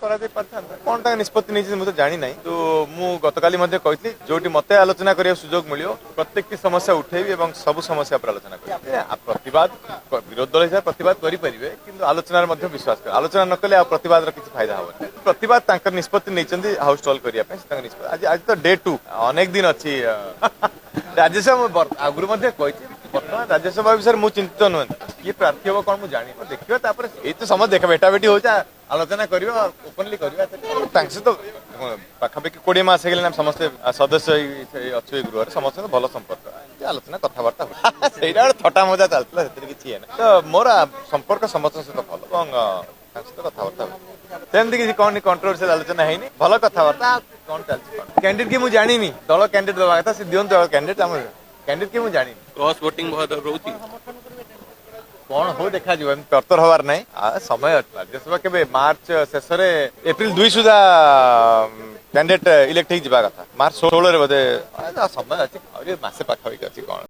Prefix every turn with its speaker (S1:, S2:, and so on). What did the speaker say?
S1: कौन निष्पत्ति नहीं मुझे जानी ना तो मु गतकाली कहती जो मत आलोचना करने सुजोग मिल प्रत्येक समस्या उठेबी और सब समस्या पर आलोचना करें प्रतिवाद विरोध दल हिसाब प्रतिवाद करेंगे कि आलोचना विश्वास कर आलोचना न कले प्रतिवाद किसी फायदा हे प्रतिवाद निष्पत्ति नहीं हाउस टॉल करने आज आज तो डे 2 अनेक दिन अच्छी राज्यसभा आगुरी बर्तमान राज्यसभा विषय मुझे चिंतित नुहे किए प्रार्थी हम कौन मुझे जानी देखिए ये तो समझ देख बेटा बेटी हो आलोचना करवा ओपनली करवा तो पाखापाखि 20 मास है समस्ते सदस्य अच्छे गृह समस्त भल संपर्क आलोचना कथबार्ता से थटा मजा चलता किसी तो मोर संपर्क समस्त सहित भल सहित कथबार्ता सेमती किसी कौन कंट्रोवर्शियल आलोचना है भल कथबार्ता कौन चलती कैंडिडेट की मुझे जानी दल कैंडिडेट दवा कथा दिखाते कैंडिडेट कैंडिडेट की मुझे जानी
S2: क्रॉस वोटिंग बहुत रोची
S1: कौन हो देखा तर्तर हबार ना समय राज्यसभा के मार्च शेष एप्रिल 2 सुधा कैंडिडेट इलेक्ट हो कथा मार्च 16 बोधे समय अच्छी मसे पाखापाखि अच्छी कौन